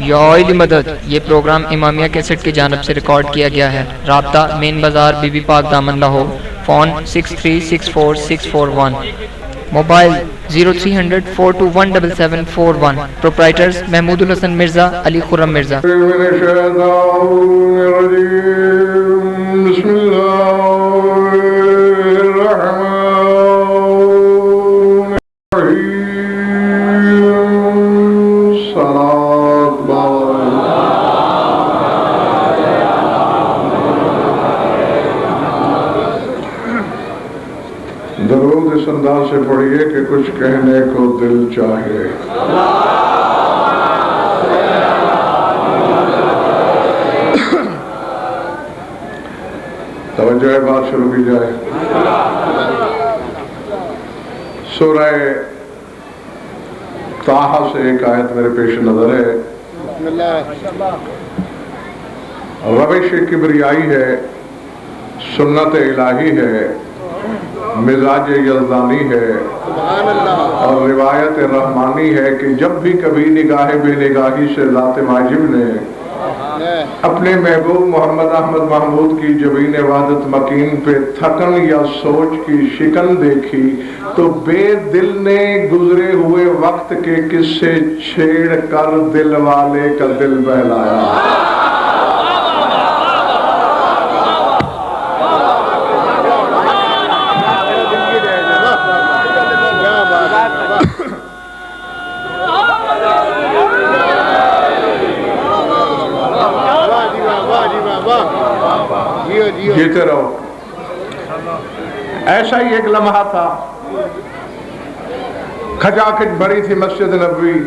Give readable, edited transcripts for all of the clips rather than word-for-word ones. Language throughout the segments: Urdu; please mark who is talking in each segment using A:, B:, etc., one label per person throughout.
A: یا علی مدد۔ یہ پروگرام امامیہ کیسٹ کی جانب سے ریکارڈ کیا گیا ہے۔ رابطہ مین بازار بی بی پاک دامن Lahore, phone 63644641، mobile 0300 4217741، proprietors Mahmood الحسن مرزا، علی خرم مرزا۔
B: بسم اللہ الرحمن الرحیم، صلاۃ درود اس انداز سے پڑھیے کہ کچھ کہنے کو دل چاہے۔ توجہ بات شروع کی جائے۔ سورہ طٰہٰ سے ایک آیت میرے پیش نظر ہے۔ روش کبریائی ہے، سنت الہی ہے، مزاج یزدانی ہے اور روایت رحمانی ہے کہ جب بھی کبھی نگاہ بے نگاہی سے ذات واجب نے اپنے محبوب محمد احمد محمود کی جبین وحدت مکین پہ تھکن یا سوچ کی شکن دیکھی تو بے دل نے گزرے ہوئے وقت کے قصے چھیڑ کر دل والے کا دل بہلایا۔ جیتے رہو۔ ایسا ہی ایک لمحہ تھا، کھچاکھچ بھری تھی مسجد نبوی،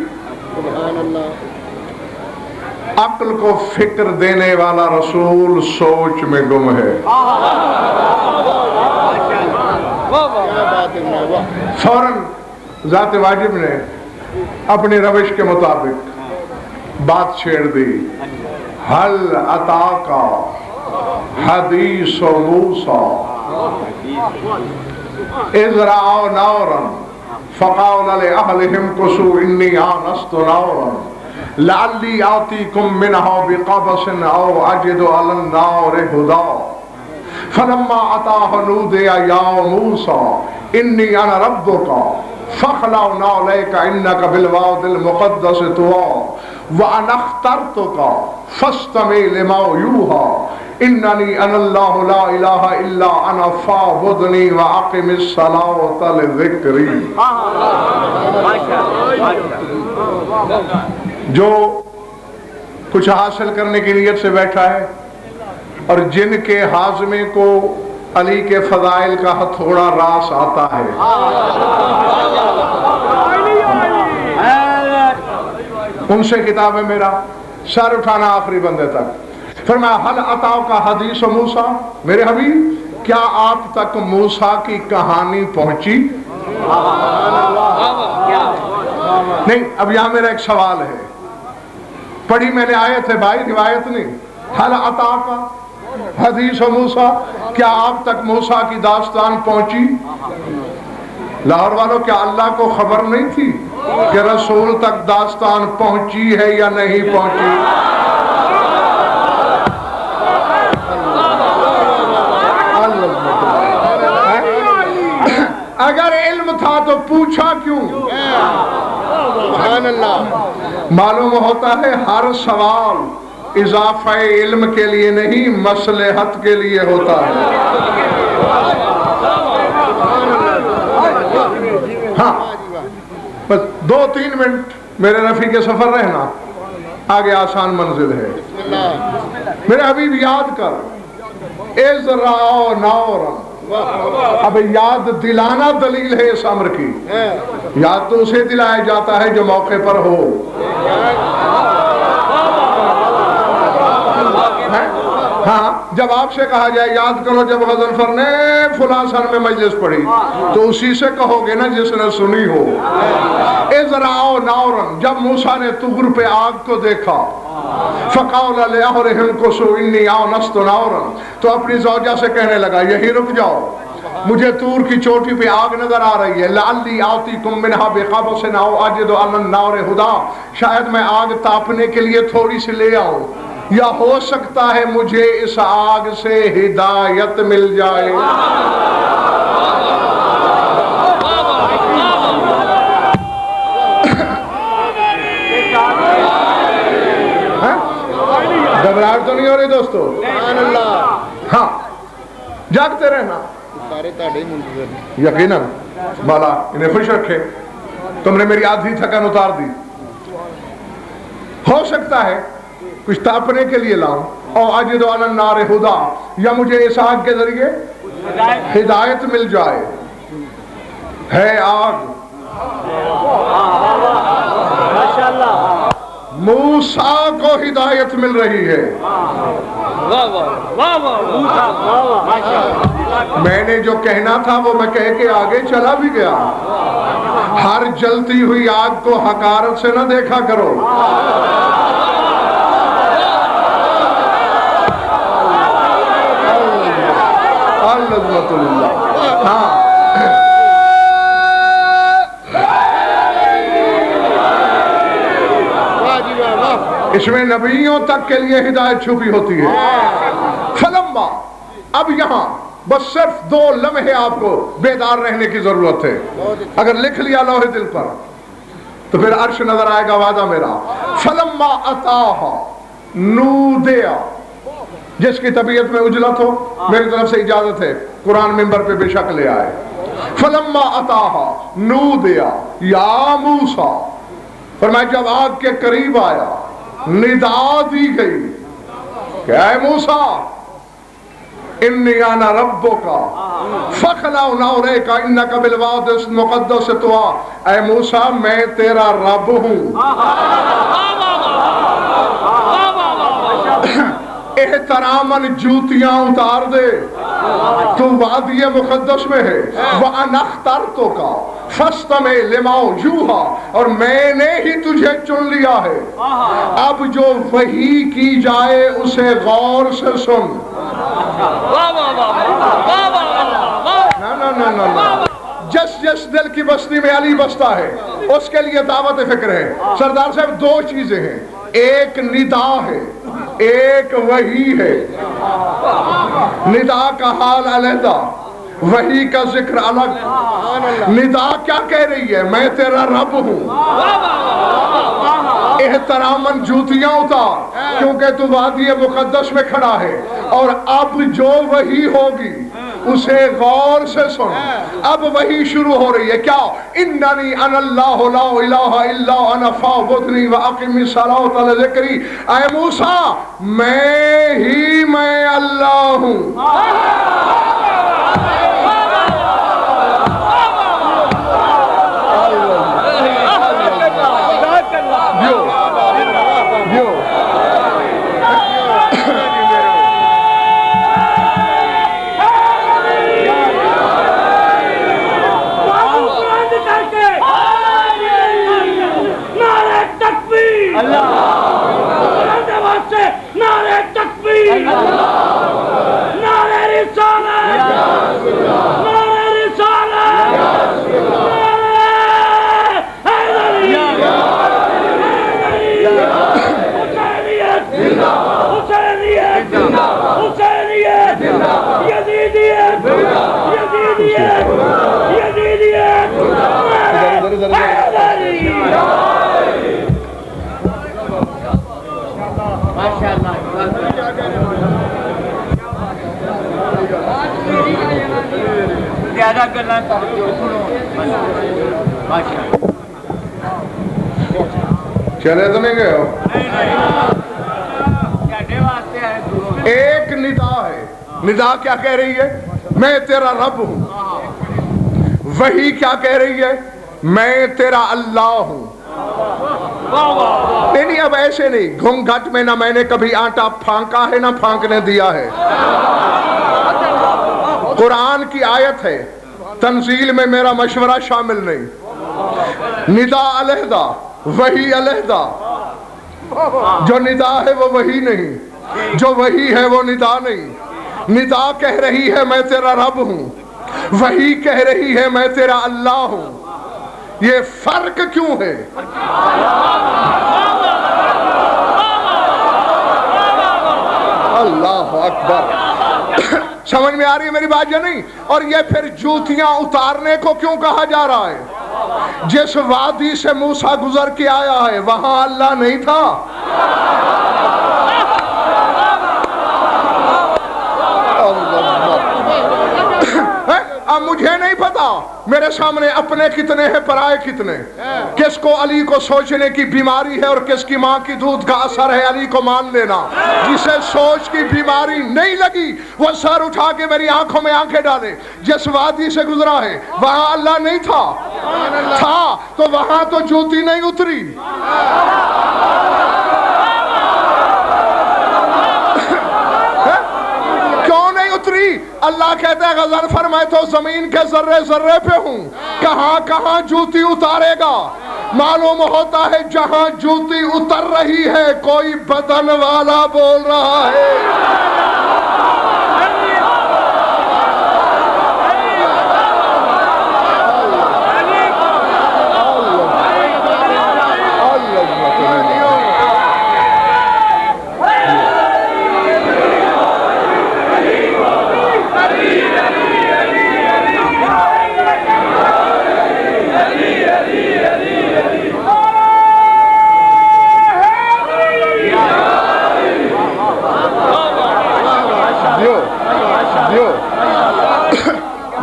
B: عقل کو فکر دینے والا رسول سوچ میں گم ہے۔ فوراً ذات واجب نے اپنی روش کے مطابق بات چھیڑ دی۔ حل اتاک حدیث موسیٰ اذ رأوا نارا فقال لأهلهم كثوا إني آنست نارا لعلی آتیکم منها بقبس او اجد علی النار ہدا فلما اتاہ نودی یا موسیٰ انی انا ربک فاخلع نعلیک انک بالواد المقدس طوی وانا اخترتک فاستمع لما یوحی اننی انا اللہ لا الہ الا انا فاعبدنی واقم الصلاۃ لذکری۔ جو کچھ حاصل کرنے کی نیت سے بیٹھا ہے اور جن کے ہاضمے کو علی کے فضائل کا ہتھوڑا راس آتا ہے، ان سے کتاب ہے میرا، سر اٹھانا آخری بندے تک۔ فرمایا حل اتاؤ کا حدیث موسیٰ، میرے حبیب کیا آپ تک موسیٰ کی کہانی پہنچی؟ نہیں، اب یہاں میرا ایک سوال ہے، پڑھی میں نے آیت ہے بھائی، روایت نہیں۔ حل اتاؤ کا حدیث موسیٰ، کیا آپ تک موسیٰ کی داستان پہنچی؟ لاہور والوں، کیا اللہ کو خبر نہیں تھی کہ رسول تک داستان پہنچی ہے یا نہیں پہنچی؟ اگر علم تھا تو پوچھا کیوں؟ سبحان اللہ۔ معلوم ہوتا ہے ہر سوال اضافہ علم کے لیے نہیں، مصلحت کے لیے ہوتا ہے۔ ہاں بس 2-3 منٹ میرے رفیق کے سفر رہنا، آگے آسان منزل ہے۔ میرے حبیب یاد کر، اذ رأوا نارا، اب یاد دلانا دلیل ہے اس امر کی۔ یاد تو اسے دلایا جاتا ہے جو موقع پر ہو۔ ہاں، جب آپ سے کہا جائے یاد کرو جب غضنفر نے فلاں سن میں مجلس پڑھی، تو اسی سے کہو گے نا جس نے سنی ہو۔ اذ رأوا نارا، جب موسیٰ نے طور پہ آگ کو دیکھا، فقال لأهلهم كثوا إني آنست نارا، تو اپنی زوجہ سے کہنے لگا یہی رک جاؤ، مجھے طور کی چوٹی پہ آگ نظر آ رہی ہے، لعلی آتیکم منہا بقبس او اجد علی النار ہدا، شاید میں آگ تاپنے کے لیے تھوڑی سی لے آؤں، یا ہو سکتا ہے مجھے اس آگ سے ہدایت مل جائے۔ گھبراہٹ تو نہیں ہو رہی دوستو؟ ہاں جاگتے رہنا، یقیناً بالا انہیں خوش رکھے، تم نے میری آدھی تھکن اتار دی۔ ہو سکتا ہے کچھ تاپنے کے لیے لاؤں، او اجد علی النار ہدا، یا مجھے اس آگ کے ذریعے ہدایت مل جائے۔ ہے آگ موسیٰ کو ہدایت مل رہی ہے۔ میں نے جو کہنا تھا وہ میں کہہ کے آگے چلا بھی گیا۔ ہر جلتی ہوئی آگ کو حقارت سے نہ دیکھا کرو۔ العظمت للہ۔ ہاں اس میں نبیوں تک کے لیے ہدایت چھپی ہوتی ہے۔ فلما، اب یہاں بس صرف 2 لمحے آپ کو بیدار رہنے کی ضرورت ہے۔ اگر لکھ لیا لوح دل پر تو پھر عرش نظر آئے گا، وعدہ میرا۔ فلما اتاہا نودیا، جس کی طبیعت میں اجلت ہو میری طرف سے اجازت ہے، قرآن منبر پہ بے شک لے آئے۔ فلما اتاہا نودیا یا موسیٰ، فرمایا جب آگ کے قریب آیا ندا دی گئی کہ اے موسیٰ انی انا ربک فاخلع نعلیک انک بالوادی المقدس طویٰ، اے موسیٰ میں تیرا رب ہوں، احتراماً جوتیاں اتار دے، تو وادی مقدس میں ہے۔ وَأَنَا اخْتَرْتُكَ فَاسْتَمِعْ لِمَا يُوحَىٰ، اور میں نے ہی تجھے چن لیا ہے، اب جو وحی کی جائے اسے غور سے سن۔ جس دل کی بستی میں علی بستا ہے اس کے لیے دعوت فکر ہے۔ سردار صاحب 2 چیزیں ہیں، ایک ندا ہے، ایک وحی ہے۔ ندا کا حال علیحدہ، وحی کا ذکر الگ۔ ندا کیا کہہ رہی ہے؟ میں تیرا رب ہوں، احتراماً جوتیاں اتار کیونکہ تو وادی مقدس میں کھڑا ہے، اور اب جو وحی ہوگی اسے غور سے سن۔ اب وحی شروع ہو رہی ہے، کیا؟ اننی انا اللہ لا الہ الا انا فاعبدنی واقم الصلاۃ لذکری، اے موسیٰ میں اللہ ہوں۔ چلے تو نہیں گئے ہو؟ ایک ندا ہے، ندا کیا کہہ رہی ہے؟ میں تیرا رب ہوں۔ وحی کیا کہہ رہی ہے؟ میں تیرا اللہ ہوں۔ نہیں اب ایسے نہیں، گھونگھٹ میں نہ میں نے کبھی آٹا پھانکا ہے نہ پھانکنے دیا ہے۔ قرآن کی آیت ہے، تنزیل میں میرا مشورہ شامل نہیں۔ ندا علیحدہ، وحی علیحدہ۔ جو ندا ہے وہ وحی نہیں، جو وحی ہے وہ ندا نہیں۔ ندا کہہ رہی ہے میں تیرا رب ہوں، وہی کہہ رہی ہے میں تیرا اللہ ہوں. یہ فرق کیوں ہے؟ اللہ اکبر. سمجھ میں آ رہی ہے میری بات یا نہیں؟ اور یہ پھر جوتیاں اتارنے کو کیوں کہا جا رہا ہے؟ جس وادی سے موسیٰ گزر کے آیا ہے وہاں اللہ نہیں تھا. اب مجھے نہیں پتا میرے سامنے اپنے کتنے ہیں پرائے کتنے. کس کو علی کو سوچنے کی بیماری ہے اور کس کی ماں کی دودھ کا اثر ہے علی کو مان لینا. جسے سوچ کی بیماری نہیں لگی وہ سر اٹھا کے میری آنکھوں میں آنکھیں ڈالے. جس وادی سے گزرا ہے وہاں اللہ نہیں تھا. تھا تو وہاں تو جوتی نہیں اتری. اللہ کہتا ہے غزل فرمائے تو زمین کے ذرے ذرے پہ ہوں. کہاں کہاں جوتی اتارے گا؟ معلوم ہوتا ہے جہاں جوتی اتر رہی ہے کوئی بدن والا بول رہا ہے.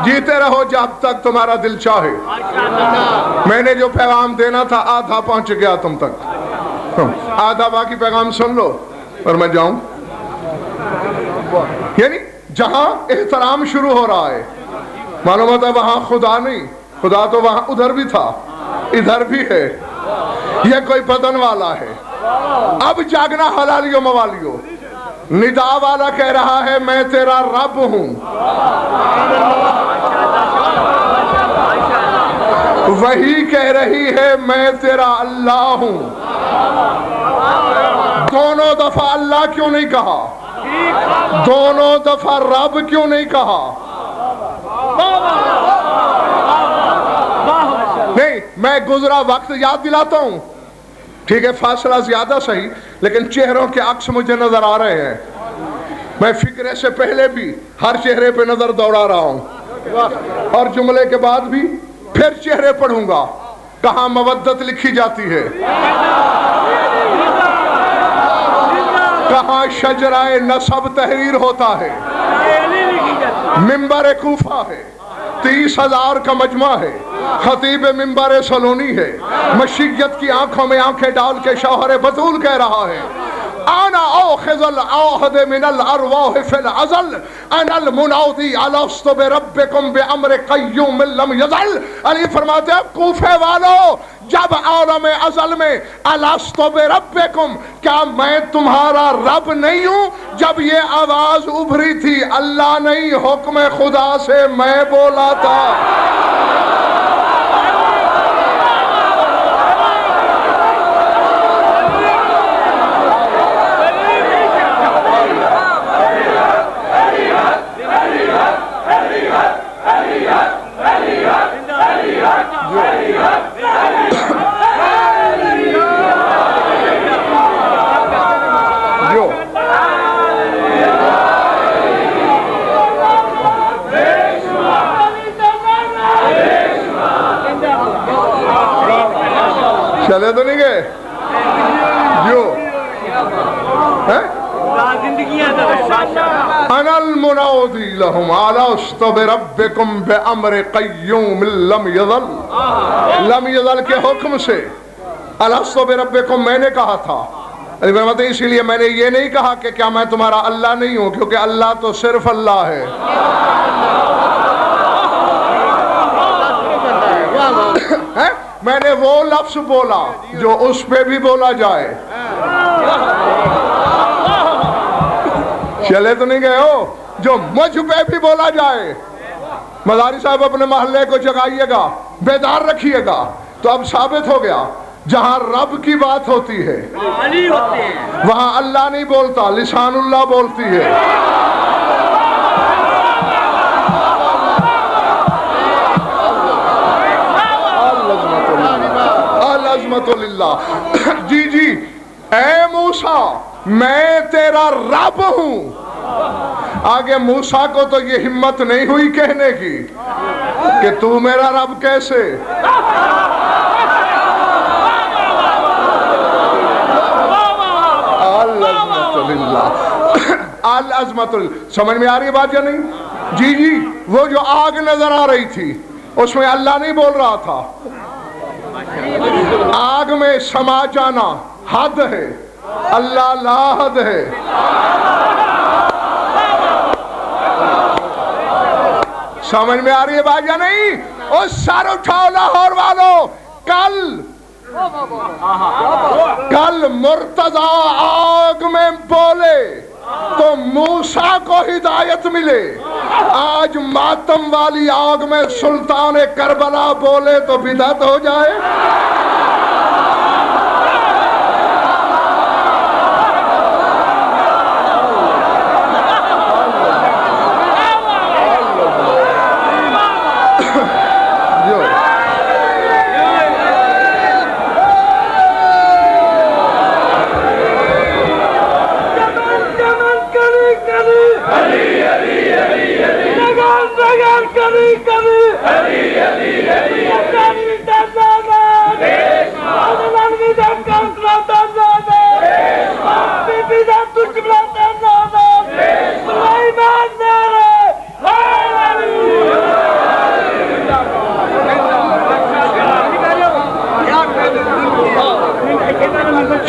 B: جیتے رہو جب تک تمہارا دل چاہے. میں نے جو پیغام دینا تھا آدھا پہنچ گیا تم تک. آدھا باقی پیغام سن لو اور میں جاؤں. یعنی جہاں احترام شروع ہو رہا ہے معلوم ہوتا ہے وہاں خدا نہیں. خدا تو وہاں ادھر بھی تھا ادھر بھی ہے. یہ کوئی بدن والا ہے. اب جاگنا حلالیو موالیو. ندا والا کہہ رہا ہے میں تیرا رب ہوں. وہی کہہ رہی ہے میں تیرا اللہ ہوں. دونوں دفعہ اللہ کیوں نہیں کہا؟ دونوں دفعہ رب کیوں نہیں کہا؟ نہیں میں گزرا وقت یاد دلاتا ہوں. ٹھیک ہے فاصلہ زیادہ صحیح لیکن چہروں کے عکس مجھے نظر آ رہے ہیں. میں فکرے سے پہلے بھی ہر چہرے پہ نظر دوڑا رہا ہوں اور جملے کے بعد بھی پھر چہرے پڑھوں گا. کہاں مودت لکھی جاتی ہے؟ کہاں شجرہ نسب تحریر ہوتا ہے؟ منبر کوفہ ہے. 30,000 کا مجمع ہے. خطیب منبر سلونی ہے. مشیت کی آنکھوں میں آنکھیں ڈال کے شوہر بطول کہہ رہا ہے انا آخذ العہد من الارواح فی الازل انا المنادی الست بربکم بامر قیوم لم یزل. علی فرماتے ہیں کوفے والو جب عالم ازل میں الست بربکم کیا میں تمہارا رب نہیں ہوں؟ جب یہ آواز ابھری تھی اللہ نہیں حکم خدا سے میں بولا تھا. چلے تو نہیں گئے جو انا المنادی لهم الست بربکم بامر قیوم لم یزل. لم یزل کے حکم سے الست بربکم میں نے کہا تھا. اسی لیے میں نے یہ نہیں کہا کہ کیا میں تمہارا اللہ نہیں ہوں کیونکہ اللہ تو صرف اللہ ہے. میں نے وہ لفظ بولا جو اس پہ بھی بولا جائے. چلے تو نہیں گئے ہو جو مجھ پہ بھی بولا جائے. مزاری صاحب اپنے محلے کو جگائیے گا بیدار رکھیے گا. تو اب ثابت ہو گیا جہاں رب کی بات ہوتی ہے وہاں اللہ نہیں بولتا لسان اللہ بولتی ہے. الحمدللہ. جی جی اے موسیٰ میں تیرا رب ہوں. آگے موسیٰ کو تو یہ ہمت نہیں ہوئی کہنے کی کہ تو میرا رب کیسے. العظمت. سمجھ میں آ رہی ہے بات یا نہیں؟ جی جی وہ جو آگ نظر آ رہی تھی اس میں اللہ نہیں بول رہا تھا. آگ میں سما جانا حد ہے، اللہ لا حد ہے. سمجھ میں آ رہی ہے بات یا نہیں؟ اور سر اٹھاؤ لاہور والوں. کل مرتضی آگ میں بولے تو موسیٰ کو ہدایت ملے. آج ماتم والی آگ میں سلطان کربلا بولے تو بدعت ہو جائے.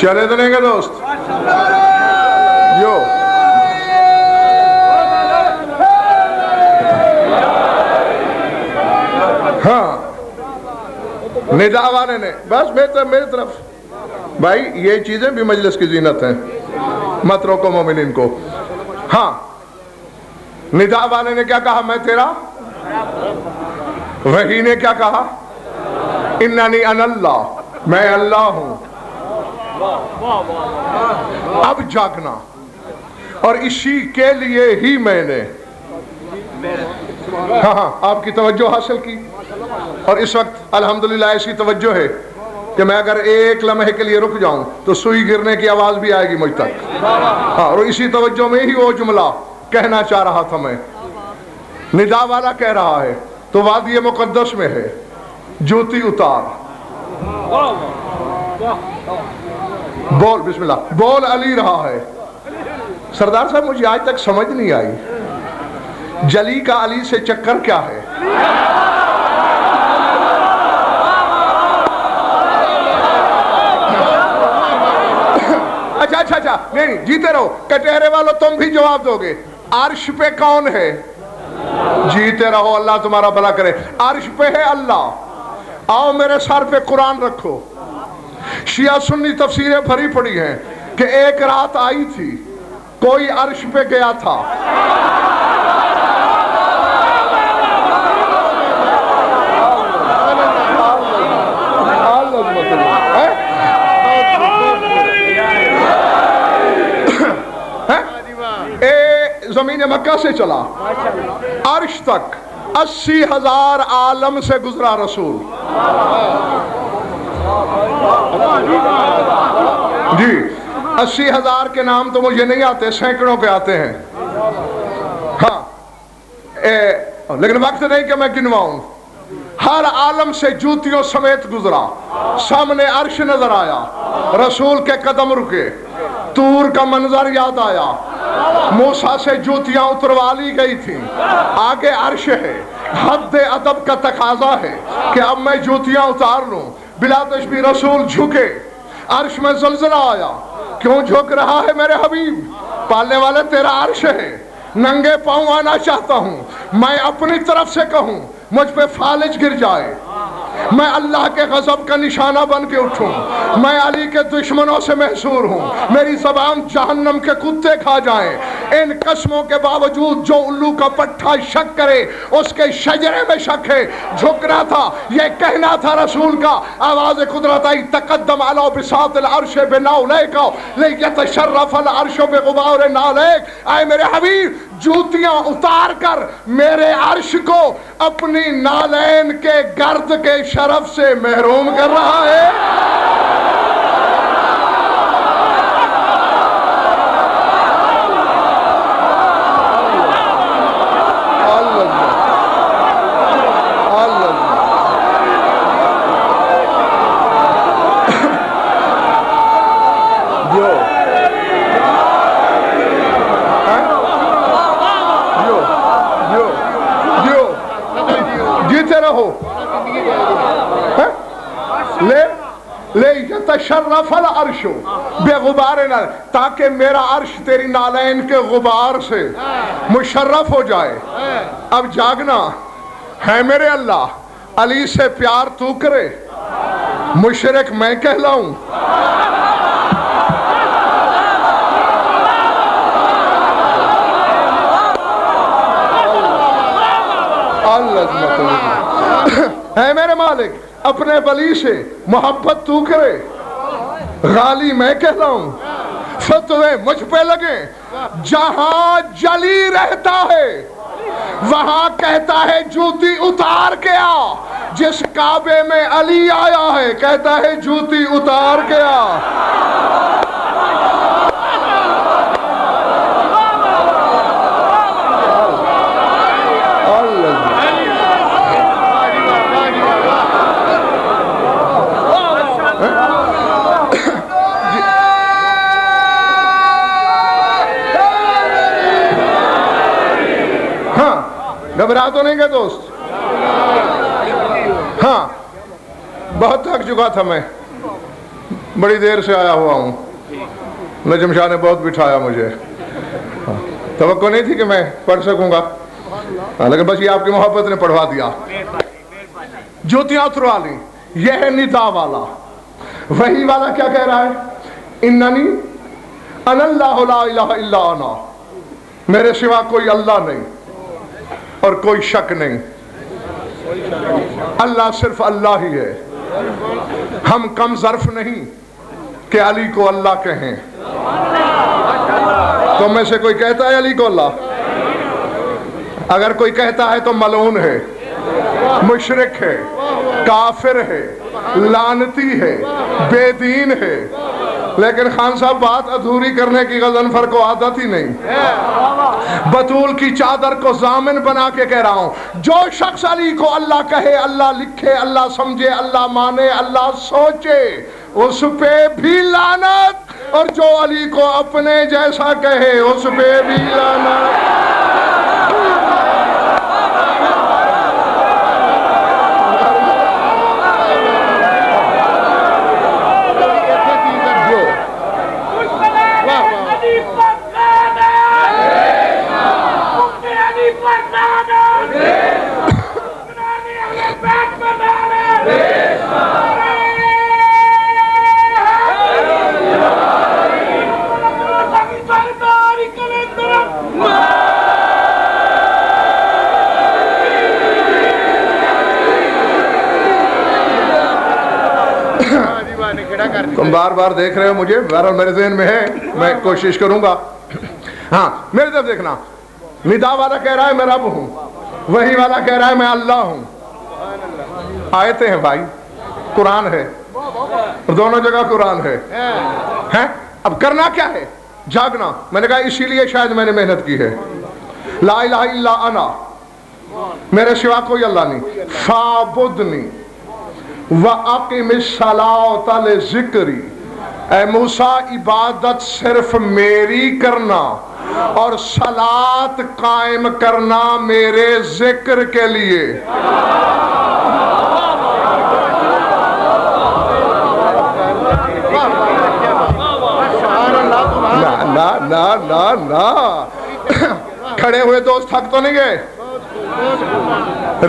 B: چلے دیں گے دوست جو ہاں ندا والے نے بس میری طرف بھائی یہ چیزیں بھی مجلس کی زینت ہیں، مت روکو مومنین کو. ہاں ندا والے نے کیا کہا؟ میں تیرا. وحی نے کیا کہا؟ اننی انا اللہ، میں اللہ ہوں. اب جاگنا، اور اسی کے لیے ہی میں نے ہاں آپ کی توجہ حاصل کی. اور اس وقت الحمدللہ ایسی توجہ ہے کہ میں اگر ایک لمحے کے لیے رک جاؤں تو سوئی گرنے کی آواز بھی آئے گی مجھ تک. ہاں اور اسی توجہ میں ہی وہ جملہ کہنا چاہ رہا تھا میں. ندا والا کہہ رہا ہے تو وادی مقدس میں ہے، جوتی اتار، بول بسم اللہ، بول علی رہا ہے. سردار صاحب مجھے آج تک سمجھ نہیں آئی جلی کا علی سے چکر کیا ہے؟ اچھا نہیں جیتے رہو کٹہرے والوں، تم بھی جواب دو گے. عرش پہ کون ہے؟ جیتے رہو اللہ تمہارا بھلا کرے. عرش پہ ہے اللہ. آؤ میرے سر پہ قرآن رکھو. شیعہ سنی تفسیریں بھری پڑی ہیں کہ ایک رات آئی تھی، کوئی عرش پہ گیا تھا. زمین مکہ سے چلا عرش تک 80,000 عالم سے گزرا رسول. جی 80,000 کے نام تو مجھے نہیں آتے، سینکڑوں کے آتے ہیں. ہاں لیکن وقت نہیں کہ میں گنواؤں. ہر عالم سے جوتیوں سمیت گزرا. سامنے عرش نظر آیا، رسول کے قدم رکے، طور کا منظر یاد آیا، موسیٰ سے جوتیاں اتروا لی گئی تھیں، آگے عرش ہے. حد ادب کا تقاضا ہے کہ اب میں جوتیاں اتار لوں. بلا تشبیہ رسول جھکے، عرش میں زلزلہ آیا. کیوں جھک رہا ہے میرے حبیب؟ پالنے والے تیرا عرش ہے. ننگے پاؤں آنا چاہتا ہوں، میں اپنی طرف سے کہوں مجھ پہ فالج گر جائے، میں اللہ کے غضب کا نشانہ بن کے اٹھوں، میں علی کے دشمنوں سے محصور ہوں، میری زبان جہنم کے کتے کھا جائیں. ان قسموں کے باوجود جو الو کا پٹھا شک کرے اس کے شجرے میں شک ہے. جھکنا تھا، یہ کہنا تھا رسول کا. آواز قدرت آئی، تقدم علی بساط العرش بنالیک لیتشرف العرش بغبار نالیک. آئے میرے حبیب جوتیاں اتار کر میرے عرش کو اپنی نالین کے گرد کے شرف سے محروم کر رہا ہے. تشرف العرش بے غبار تاکہ میرا عرش تیری نالین کے غبار سے مشرف ہو جائے. اب جاگنا ہے میرے اللہ، علی سے پیار تو کرے، مشرک میں کہلاؤں. اے میرے مالک، اپنے ولی سے محبت تو کرے، غالی میں کہلاؤں. فتوے مجھ پہ لگے، جہاں جلی رہتا ہے وہاں کہتا ہے جوتی اتار کے آ. جس کعبے میں علی آیا ہے کہتا ہے جوتی اتار کے آ. گھبرا تو نہیں گئے دوست؟ ہاں، بہت تھک چکا تھا میں، بڑی دیر سے آیا ہوا ہوں. نجم شاہ نے بہت بٹھایا مجھے، توقع نہیں تھی کہ میں پڑھ سکوں گا، لیکن بس یہ آپ کی محبت نے پڑھوا دیا. جوتیاں اتروا لی. یہ ہے ندا والا. وہی والا کیا کہہ رہا ہے؟ اننی انا اللہ لا الہ الا انا، میرے سوا کوئی اللہ نہیں اور کوئی شک نہیں. اللہ صرف اللہ ہی ہے. ہم کم ظرف نہیں کہ علی کو اللہ کہیں. تو میں سے کوئی کہتا ہے علی کو اللہ؟ اگر کوئی کہتا ہے تو ملعون ہے، مشرک ہے، کافر ہے، لعنتی ہے، بے دین ہے. لیکن خان صاحب بات ادھوری کرنے کی غضنفر کو عادت ہی نہیں. بطول کی چادر کو ضامن بنا کے کہہ رہا ہوں، جو شخص علی کو اللہ کہے، اللہ لکھے، اللہ سمجھے، اللہ مانے، اللہ سوچے، اس پہ بھی لعنت، اور جو علی کو اپنے جیسا کہے اس پہ بھی لعنت. تم بار بار دیکھ رہے ہو مجھے، بہرحال میرے ذہن میں ہے، میں کوشش کروں گا. ہاں، میرے طرف دیکھنا. ندا والا کہہ رہا ہے میں رب ہوں، وہی والا کہہ رہا ہے میں اللہ ہوں. آیتیں ہیں بھائی، قرآن ہے، دونوں جگہ قرآن ہے. اب کرنا کیا ہے؟ جاگنا. میں نے کہا اسی لیے شاید میں نے محنت کی ہے. لا الہ الا انا، میرے سوا کوئی اللہ نہیں. فاعبدنی وَأَقِمِ الصَّلَاةَ لِذِكْرِي، اے موسیٰ عبادت صرف میری کرنا اور صلاۃ قائم کرنا میرے ذکر کے لیے. نا نا نا نا کھڑے ہوئے دوست تھک تو نہیں گئے؟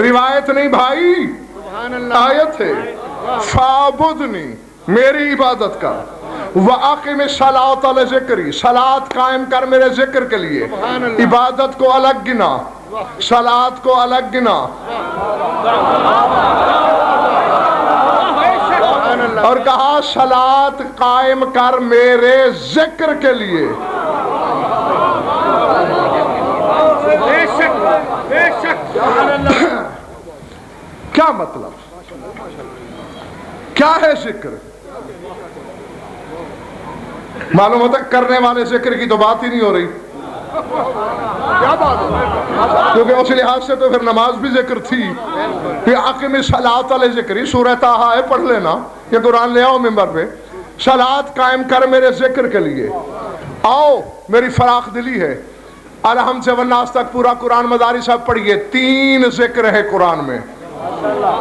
B: روایت نہیں بھائی، آیت ہے. فَعْبُدْنِي، میری عبادت کر. وَأَقِمِ الصَّلَاةَ لِذِكْرِي، صلاۃ قائم کر میرے ذکر کے لیے. عبادت کو الگ گنا، صلاۃ کو الگ گنا. اور کہا صلاۃ قائم کر میرے ذکر کے لیے. کیا مطلب؟ کیا ہے ذکر؟ معلوم ہوتا ہے کرنے والے ذکر کی تو بات ہی نہیں ہو رہی، کیا بات ہے؟ کیونکہ اس لحاظ سے تو پھر نماز بھی ذکر تھی. پھر اقم الصلاۃ علی ذکری، سورہ طٰہٰ ہے پڑھ لینا، یہ قرآن لے آؤ ممبر پہ. صلاۃ قائم کر میرے ذکر کے لیے، آؤ میری فراخ دلی ہے. الحمد سے والناس تک پورا قرآن مداری صاحب پڑھیے. 3 ذکر ہے قرآن میں.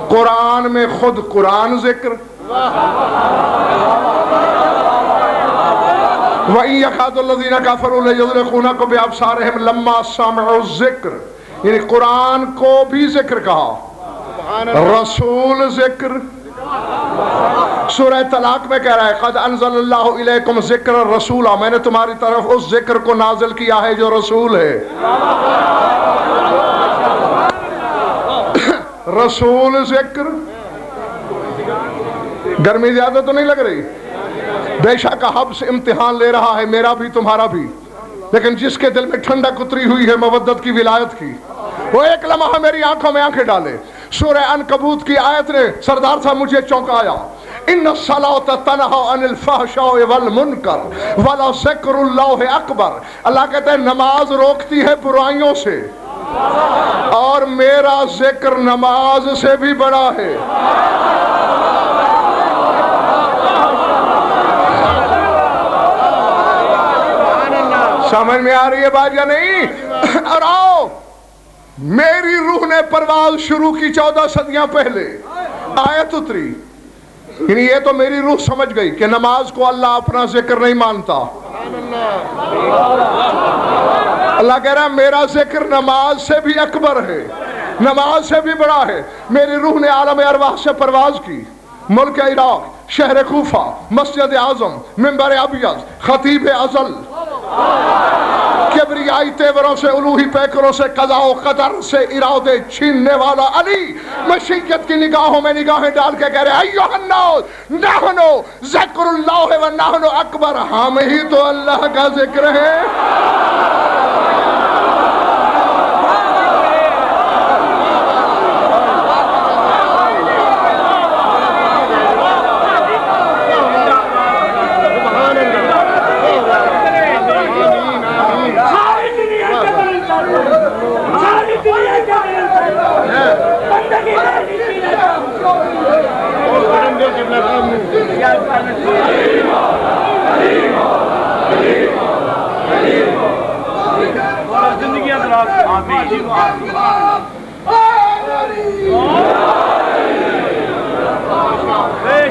B: قرآن میں خود قرآن ذکر، وَإِن يَكَادُ الَّذِينَ كَفَرُوا لَيُزْلِقُونَكُم بِأَبْصَارِهِمْ لَمَّا سَمِعُوا الذِّكْرَ، یعنی قرآن کو بھی ذکر کہا، رسول ذکر. سورہ طلاق میں کہہ رہا ہے قَدْ أَنزَلَ اللَّهُ إِلَيْكُمْ ذِكْرًا رَسُولًا، میں نے تمہاری طرف اس ذکر کو نازل کیا ہے جو رسول ہے. رسول ذکر. گرمی زیادہ تو نہیں لگ رہی؟ بے شک حبس امتحان لے رہا ہے، میرا بھی تمہارا بھی، لیکن جس کے دل میں ٹھنڈک اتری ہوئی ہے مودت کی ولایت کی، وہ ایک لمحہ میری آنکھوں میں آنکھیں ڈالے. سورہ عنکبوت کی آیت نے سردار صاحب مجھے چونکایا. ان الصلاۃ تنہی عن الفحشاء والمنکر ولذکر اللہ اکبر. اللہ کہتے ہیں نماز روکتی ہے برائیوں سے، اور میرا ذکر نماز سے بھی بڑا ہے. سمجھ میں آ رہی ہے بات یا نہیں؟ اور آؤ، میری روح نے پرواز شروع کی 14 صدیاں پہلے، آیت اتری، یعنی یہ تو میری روح سمجھ گئی کہ نماز کو اللہ اپنا ذکر نہیں مانتا. اللہ کہہ رہا ہے میرا ذکر نماز سے بھی اکبر ہے، نماز سے بھی بڑا ہے. میری روح نے عالم ارواح سے پرواز کی، ملک عراق، شہر کوفہ، مسجد اعظم، منبر ابیض، خطیب ازل، کبریائی تیوروں سے، الوہی پیکروں سے، قضاء و قدر سے ارادے چھیننے والا علی مشیت کی نگاہوں میں نگاہیں ڈال کے کہہ رہے ایھا الناس نحن ذکر اللہ و نحن اکبر، ہم ہی تو اللہ کا ذکر ہے.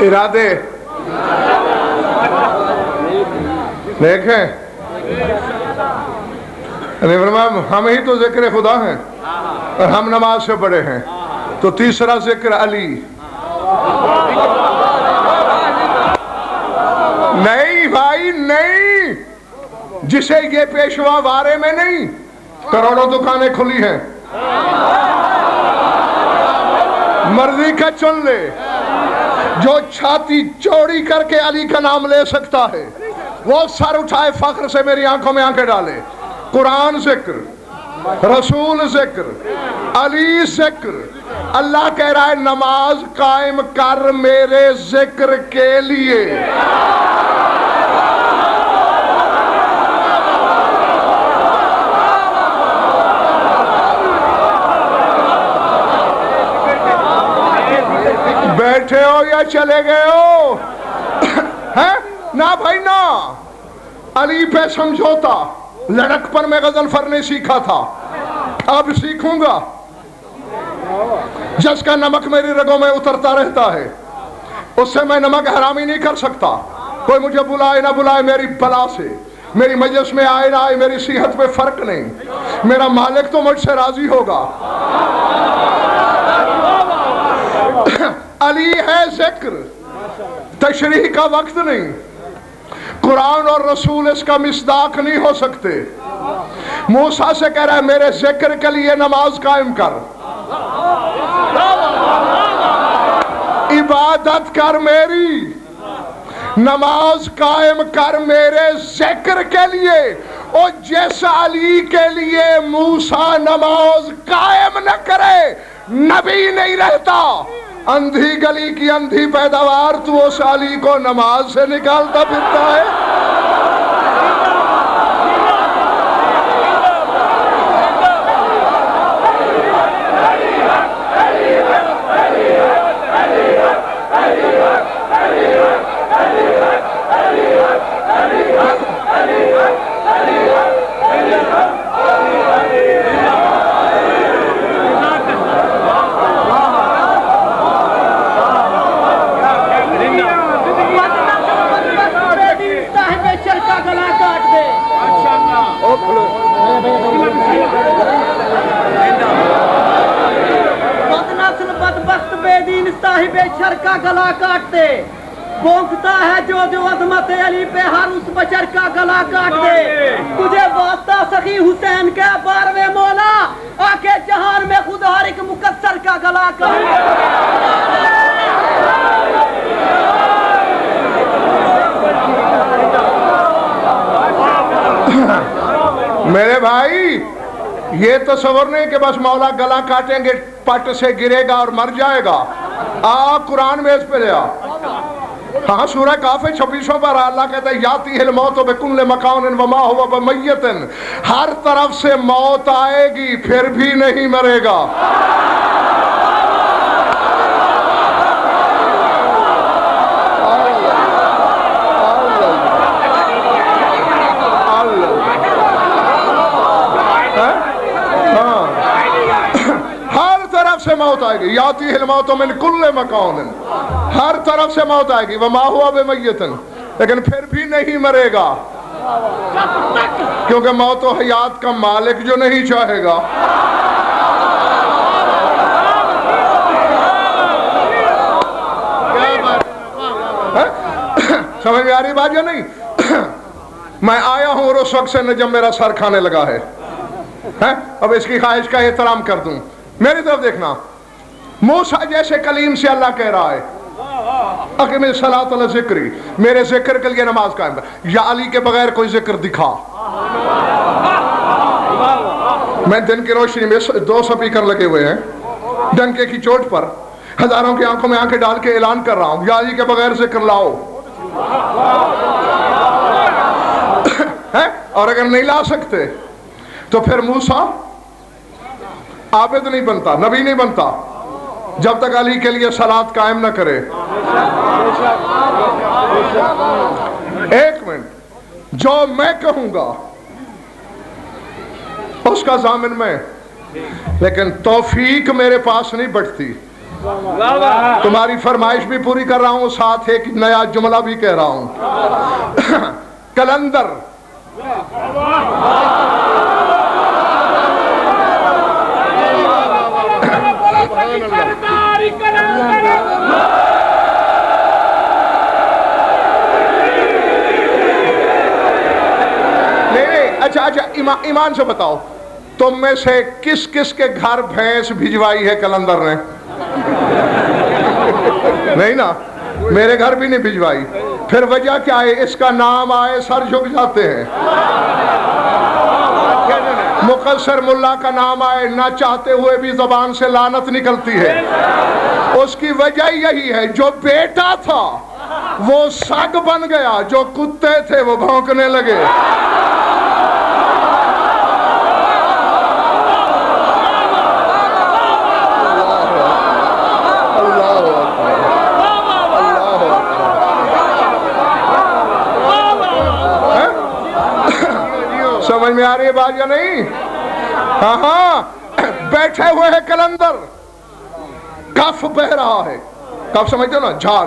B: ارادے دیکھیں، ہم ہی تو ذکر خدا ہیں اور ہم نماز سے بڑے ہیں. تو تیسرا ذکر علی. نہیں بھائی نہیں، جسے یہ پیشوا وارے میں نہیں، کروڑوں دکانیں کھلی ہیں، مرضی کا چن لے. جو چھاتی چوڑی کر کے علی کا نام لے سکتا ہے وہ سر اٹھائے فخر سے میری آنکھوں میں آنکھیں ڈالے. قرآن ذکر، رسول ذکر، علی ذکر. اللہ کہہ رہا ہے نماز قائم کر میرے ذکر کے لیے. بیٹھے ہو یا چلے گئے ہو؟ نہ بھائی نہ. علی پہ سمجھوتا، لڑک پر میں غزل فر نے سیکھا تھا، اب سیکھوں گا. جس کا نمک میری رگوں میں اترتا رہتا ہے اس سے میں نمک حرامی نہیں کر سکتا. کوئی مجھے بلائے نہ بلائے میری بلا سے، میری مجلس میں آئے نہ آئے میری صحت میں فرق نہیں، میرا مالک تو مجھ سے راضی ہوگا. علی ہے ذکر، تشریح کا وقت نہیں. قرآن اور رسول اس کا مصداق نہیں ہو سکتے. موسیٰ سے کہہ رہا ہے میرے ذکر کے لیے نماز قائم کر، عبادت کر میری، نماز قائم کر میرے ذکر کے لیے. اور جیسا علی کے لیے موسیٰ نماز قائم نہ کرے نبی نہیں رہتا. اندھی گلی کی اندھی پیداوار تو اس علی کو نماز سے نکالتا پھرتا ہے.
C: بدنسل بدبخت بے دین صاحب شر کا گلا کاٹتے بونکتا ہے جو عظمت علی پہ ہر اس بشر کا گلا کاٹ دے تجھے واسطہ سخی حسین کے باروے مولا آ کے جہان میں خود ہر ایک مقصر کا گلا کاٹ دے.
B: میرے بھائی یہ تصور نہیں کہ بس مولا گلا کاٹیں گے پٹ سے گرے گا اور مر جائے گا. قرآن میں اس پہ لیا. ہاں سورہ کاف 26 پر اللہ کہتا ہے یاتی الموت بکل مکان وما هو بمیت, ہر طرف سے موت آئے گی پھر بھی نہیں مرے گا. سے موت آئے گی یاتی الموت من کل مکان, ہر طرف سے موت آئے گی وما ہوا بمیت, لیکن پھر بھی نہیں مرے گا کیونکہ موت و حیات کا مالک جو نہیں چاہے گا. سمجھ میں آ رہی بات یا نہیں؟ میں آیا ہوں اور اس وقت سے جب میرا سر کھانے لگا ہے, اب اس کی خواہش کا احترام کر دوں. میری طرف دیکھنا, موسیٰ جیسے کلیم سے اللہ کہہ رہا ہے اقیم الصلاۃ علی ذکری, میرے ذکر کے لیے نماز قائم کر. یا علی کے بغیر کوئی ذکر دکھا. میں دن کی روشنی میں 2 سپیکر لگے ہوئے ہیں, ڈنکے کی چوٹ پر ہزاروں کی آنکھوں میں آنکھیں ڈال کے اعلان کر رہا ہوں یا علی کے بغیر ذکر لاؤ. اور اگر نہیں لا سکتے تو پھر موسیٰ عابد نہیں بنتا, نبی نہیں بنتا جب تک علی کے لیے صلاۃ قائم نہ کرے. ایک منٹ, جو میں کہوں گا اس کا ضامن میں, لیکن توفیق میرے پاس نہیں بٹتی. تمہاری فرمائش بھی پوری کر رہا ہوں, ساتھ ایک نیا جملہ بھی کہہ رہا ہوں. کلندر اچھا ایمان سے بتاؤ, تم میں سے کس کس کے گھر بھینس بھجوائی ہے کلندر نے؟ نہیں نا, میرے گھر بھی نہیں بھجوائی. پھر وجہ کیا ہے؟ اس کا نام آئے سر جھک جاتے ہیں. مقصر ملا کا نام آئے نہ چاہتے ہوئے بھی زبان سے لعنت نکلتی ہے. اس کی وجہ یہی ہے, جو بیٹا تھا وہ سگ بن گیا, جو کتے تھے وہ بھونکنے لگے. سمجھ میں آ رہی ہے بات یا نہیں؟ ہاں, بیٹھے ہوئے ہیں کلندر, کف بہ رہا ہے. کف سمجھتے ہو نا, جھاگ,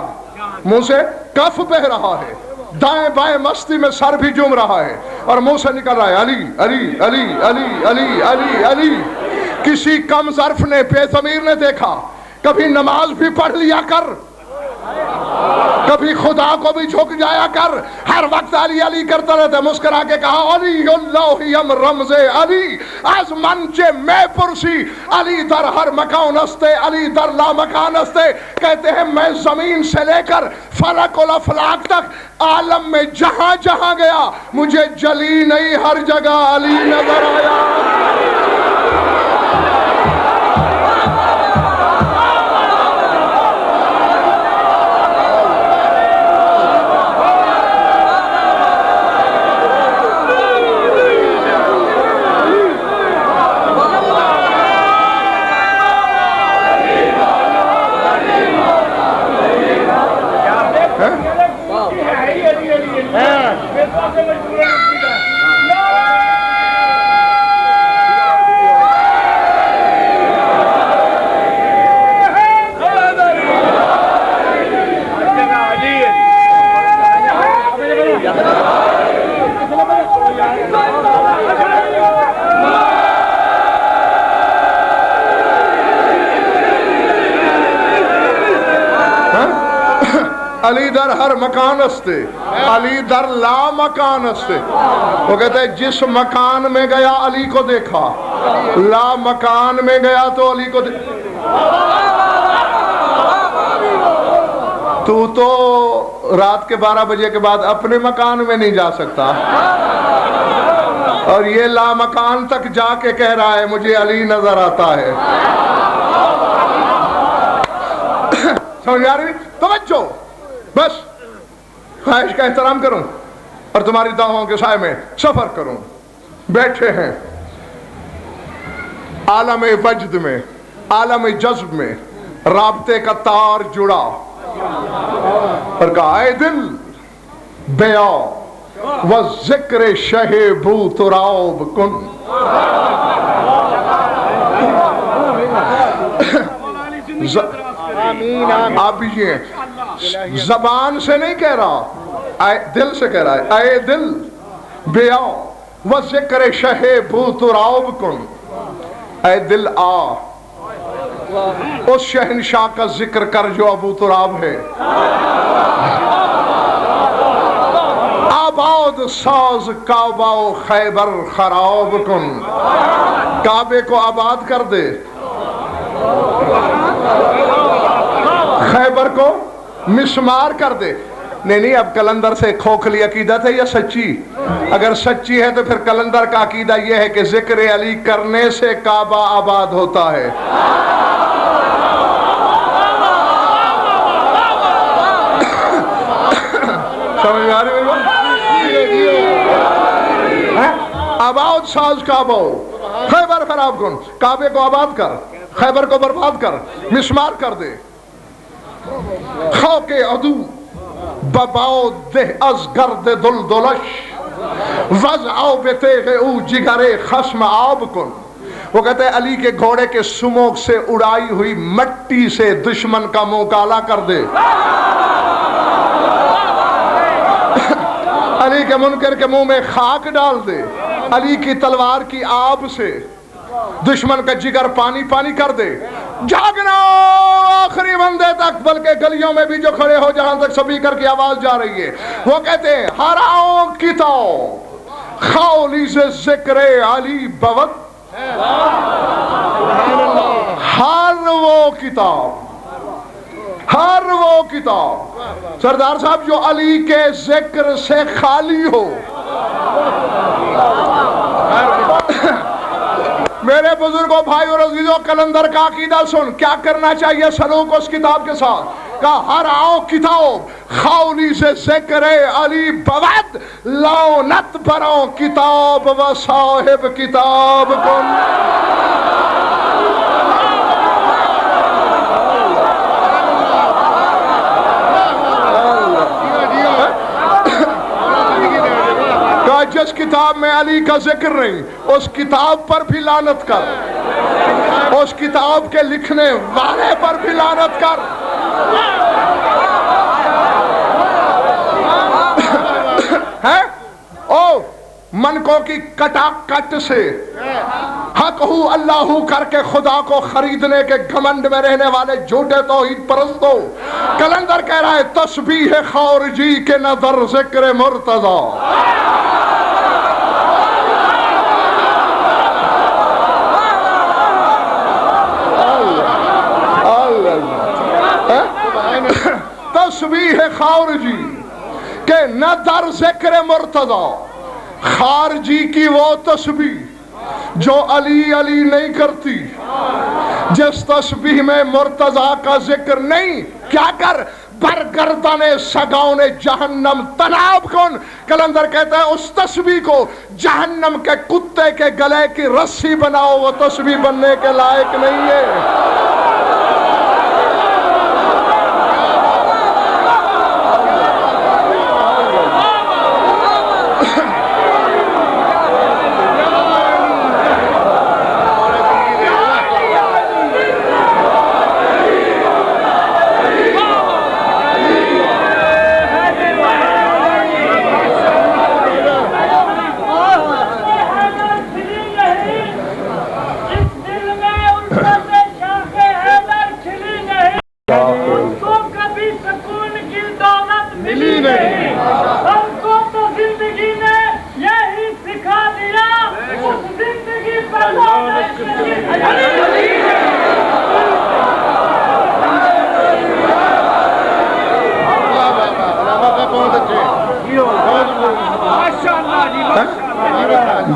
B: منہ سے کف بہ رہا ہے, دائیں بائیں مستی میں سر بھی جم رہا ہے, اور منہ سے نکل رہا ہے علی علی علی علی علی علی علی. کسی کم ظرف نے, بے ضمیر نے دیکھا, کبھی نماز بھی پڑھ لیا کر, کبھی خدا کو بھی جھک جایا کر. ہر وقت علی علی کرتا رہتا. مسکرا کے کہا علی اللہ یم رمز علی از منچے میں پرسی, علی در ہر مکان استے, علی در لا مکان استے. کہتے ہیں میں زمین سے لے کر فلک الافلاک تک عالم میں جہاں جہاں گیا, مجھے جلی نہیں, ہر جگہ علی نظر آیا. در ہر مکان استے، علی در لا مکان استے. وہ کہتے ہیں جس مکان میں گیا علی کو دیکھا، لا مکان میں گیا تو علی کو تو رات کے 12 بجے کے بعد اپنے مکان میں نہیں جا سکتا، اور یہ لا مکان تک جا کے کہہ رہا ہے مجھے علی نظر آتا ہے. سمجھ آ رہی؟ توجہ، بس خواہش کا احترام کروں اور تمہاری دعاؤں کے سائے میں سفر کروں. بیٹھے ہیں عالم وجد میں، عالم جذب میں رابطے کا تار جڑا، اور کہا اے دل بیا و ذکر شہ بو تراب کن. آپ بھی زبان سے نہیں کہہ رہا، دل سے کہہ رہا ہے. اے دل بیا و ذکر شہ بو تراب کن. اے دل آ اس شہنشاہ کا ذکر کر جو ابو تراب ہے. آباد ساز کعبہ و خیبر خراب کن. کعبے کو آباد کر دے، خیبر کو مسمار کر دے. نہیں اب کلندر سے کھوکھلی عقیدت ہے یا سچی؟ اگر سچی ہے تو پھر کلندر کا عقیدہ یہ ہے کہ ذکر علی کرنے سے کعبہ آباد ہوتا ہے. سمجھ آ رہی ہے؟ آباد ساز کعبہ خیبر خراب کن. کعبے کو آباد کر، خیبر کو برباد کر، مسمار کر دے. خاک عدو بباؤ دہ از گرد دلدلش وضعو بتیغ او جگر خصم آب کن. وہ کہتے ہیں علی کے گھوڑے کے سموک سے اڑائی ہوئی مٹی سے دشمن کا منہ کالا کر دے. علی کے منکر کے منہ میں خاک ڈال دے. علی کی تلوار کی آب سے دشمن کا جگر پانی پانی کر دے. جاگنا آخری بندے تک، بلکہ گلیوں میں بھی جو کھڑے ہو جہاں تک سپیکر کی آواز جا رہی ہے. وہ کہتے ہیں ہراؤں کتاب خالی سے ذکر علی بود. ہر وہ کتاب، ہر وہ کتاب سردار صاحب جو علی کے ذکر سے خالی ہو. میرے بزرگوں، بھائی اور عزیزوں، کلندر کا عقیدہ سن. کیا کرنا چاہیے سلوک اس کتاب کے ساتھ؟ کہا ہر آؤ کتاب خالی سے ذکر علی بود لعنت بروں کتاب و صاحب کتاب کن. جس کتاب میں علی کا ذکر نہیں اس کتاب پر بھی لعنت کر، اس کتاب کے لکھنے والے پر بھی لعنت کر. ہے او منکوں کی کٹا کٹ سے حق ہو اللہ کر کے خدا کو خریدنے کے گھمنڈ میں رہنے والے جھوٹے توحید پرستوں. کلندر کہہ رہا ہے تسبیح خارجی کے نظر ذکر مرتضی. تسبیح خارجی کہ نہ در ذکر مرتضی. خارجی کی وہ تسبیح جو علی علی نہیں کرتی، جس تسبیح میں مرتضی کا ذکر نہیں. کیا کر؟ برگردن سگاؤن جہنم تناب کن. کلندر کہتا ہے اس تسبیح کو جہنم کے کتے کے گلے کی رسی بناؤ، وہ تسبیح بننے کے لائق نہیں ہے.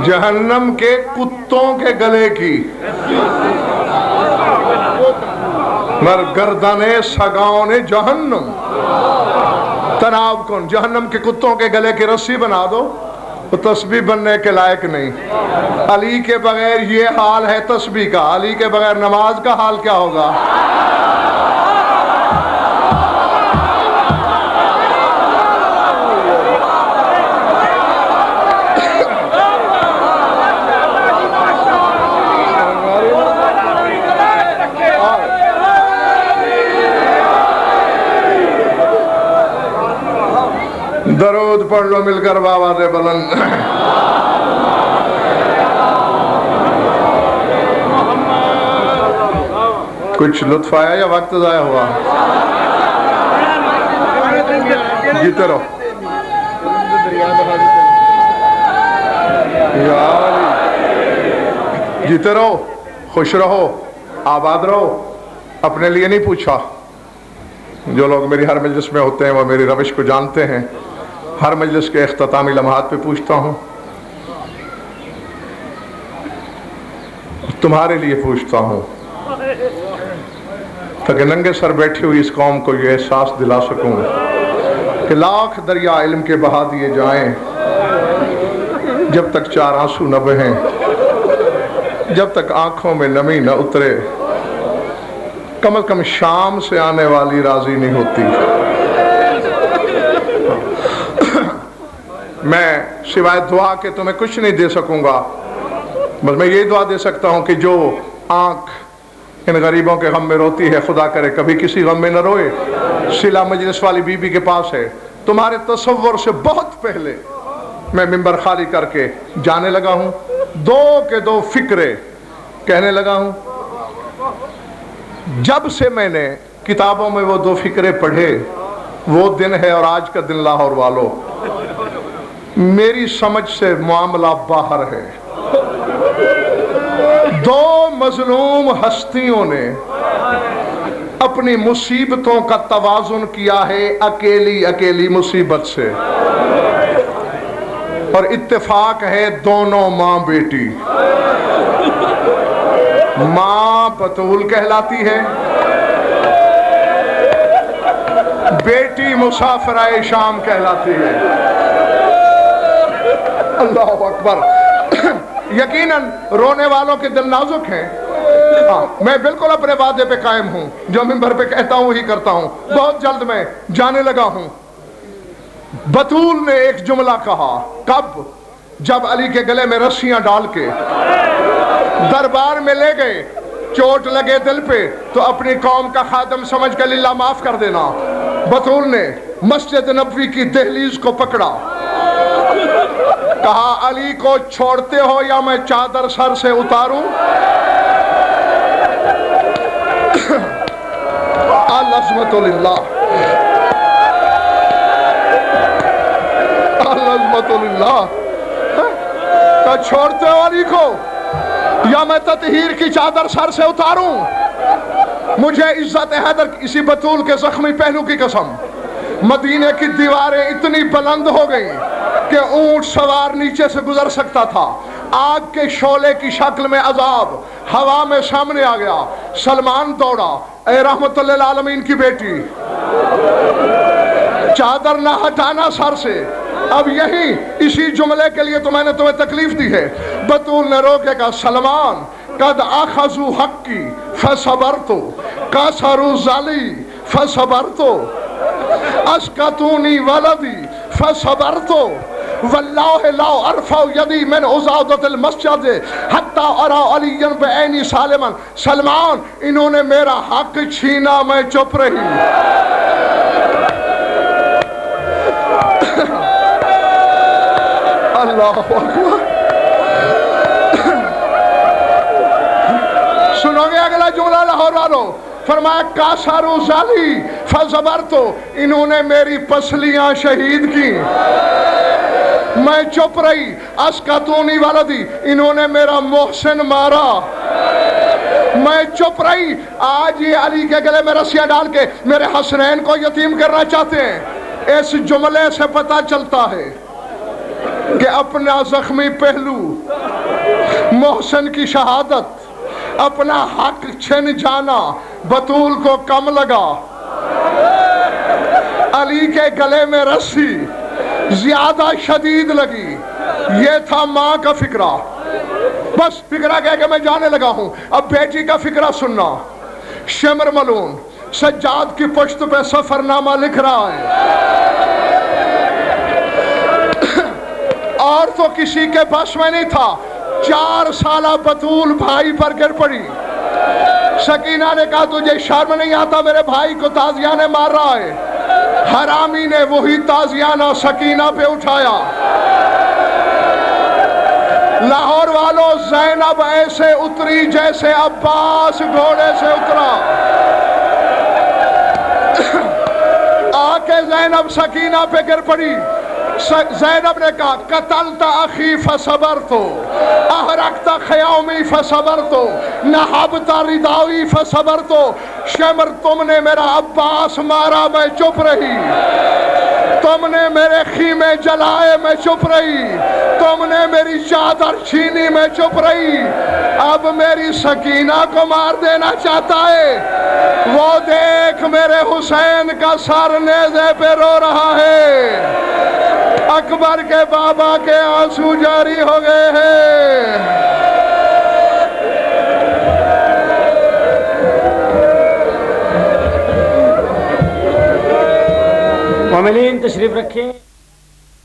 B: جہنم کے کتوں کے گلے کی مر گردن سگاؤں جہنم تناب کن، جہنم کے کتوں کے گلے کی رسی بنا دو تو تسبیح بننے کے لائق نہیں. علی کے بغیر یہ حال ہے تسبیح کا، علی کے بغیر نماز کا حال کیا ہوگا؟ درود پڑھ لو مل کر بآواز بلند. کچھ لطف آیا یا وقت ضائع ہوا؟ جیتے رہو جیتے رہو، خوش رہو، آباد رہو. اپنے لیے نہیں پوچھا. جو لوگ میری ہر مجلس میں ہوتے ہیں وہ میری روش کو جانتے ہیں. ہر مجلس کے اختتامی لمحات پہ پوچھتا ہوں، تمہارے لیے پوچھتا ہوں، تاکہ ننگے سر بیٹھی ہوئی اس قوم کو یہ احساس دلا سکوں کہ لاکھ دریا علم کے بہا دیے جائیں، جب تک چار آنسو نہ بہیں، جب تک آنکھوں میں نمی نہ اترے، کم از کم شام سے آنے والی راضی نہیں ہوتی. میں سوائے دعا کے تمہیں کچھ نہیں دے سکوں گا. بس میں یہ دعا دے سکتا ہوں کہ جو آنکھ ان غریبوں کے غم میں روتی ہے، خدا کرے کبھی کسی غم میں نہ روئے. صلہ مجلس والی بی بی کے پاس ہے. تمہارے تصور سے بہت پہلے میں منبر خالی کر کے جانے لگا ہوں. دو کے دو فکرے کہنے لگا ہوں. جب سے میں نے کتابوں میں وہ دو فکرے پڑھے، وہ دن ہے اور آج کا دن لاہور والو، میری سمجھ سے معاملہ باہر ہے. دو مظلوم ہستیوں نے اپنی مصیبتوں کا توازن کیا ہے اکیلی اکیلی مصیبت سے، اور اتفاق ہے دونوں ماں بیٹی. ماں بطول کہلاتی ہے، بیٹی مسافرہ شام کہلاتی ہے. اللہ اکبر. یقیناً رونے والوں کے دل نازک ہیں. میں بالکل اپنے وعدے پہ قائم ہوں، جو منبر پہ کہتا ہوں وہی کرتا ہوں. بہت جلد میں جانے لگا ہوں. بطول نے ایک جملہ کہا. کب؟ جب علی کے گلے میں رسیاں ڈال کے دربار میں لے گئے. چوٹ لگے دل پہ تو اپنی قوم کا خادم سمجھ کر اللہ معاف کر دینا. بطول نے مسجد نبوی کی دہلیز کو پکڑا، کہا علی کو چھوڑتے ہو یا میں چادر سر سے اتاروں؟ العظمت للہ، العظمت للہ. تو چھوڑتے ہو علی کو یا میں تطہیر کی چادر سر سے اتاروں؟ مجھے عزت حیدر اسی بطول کے زخمی پہلو کی قسم، مدینے کی دیواریں اتنی بلند ہو گئیں کہ اونٹ سوار نیچے سے گزر سکتا تھا. آگ کے شعلے کی شکل میں عذاب ہوا میں سامنے آ گیا. سلمان دوڑا، اے رحمت للعالمین کی بیٹی، چادر نہ ہٹانا سر سے. اب یہی اسی جملے کے لیے تو میں نے تمہیں تکلیف دی ہے. بطول نے رو کے کہا، سلمان قد اخذوا حقی فصبرت، کسروا ذلی فصبرت، اسقطونی ولدی فصبرت، واللہ لا ارفع یدی من عضادۃ المسجد حتی ارى علیا بعینی سالما. سلمان انہوں نے میرا حق چھینا، میں چپ رہی. اللہ اکبر. سنو گے اگلا جملہ لاہور والو؟ فرمایا کاسارو ذالی فصبرت، انہوں نے میری پسلیاں شہید کی. میں چپ رہی. اسقطونی ولدی, انہوں نے میرا محسن مارا, میں چپ رہی. آج یہ علی کے گلے میں رسیاں ڈال کے میرے حسنین کو یتیم کرنا چاہتے ہیں. اس جملے سے پتہ چلتا ہے کہ اپنا زخمی پہلو, محسن کی شہادت, اپنا حق چھن جانا بطول کو کم لگا. علی کے گلے میں رسی زیادہ شدید لگی. یہ تھا ماں کا فکرہ. بس فکرہ کہہ کہ میں جانے لگا ہوں. اب بیٹی کا فکرہ سننا. شمر ملون سجاد کی پشت پہ سفر نامہ لکھ رہا ہے, اور تو کسی کے بس میں نہیں تھا. 4 سالہ بطول بھائی پر گر پڑی. سکینہ نے کہا تجھے شرم نہیں آتا, میرے بھائی کو تازیانے مار رہا ہے. حرامی نے وہی تازیانہ سکینہ پہ اٹھایا. لاہور والوں, زینب ایسے اتری جیسے عباس گھوڑے سے اترا. آ کے زینب سکینہ پہ گر پڑی. زینب نے کہا قتلت اخی فصبرت, احرقت خیامی فصبرت, نہبت ردائی فصبرت. شمر تم نے میرا عباس مارا, میں چپ رہی. تم نے میرے خیمے جلائے, میں چپ رہی. تم نے میری چادر چھینی, میں چپ رہی. اب میری سکینہ کو مار دینا چاہتا ہے. وہ دیکھ میرے حسین کا سر نیزے پہ رو رہا ہے. اکبر کے بابا کے آنسو جاری ہو گئے ہیں.
D: مومنین تشریف رکھیں.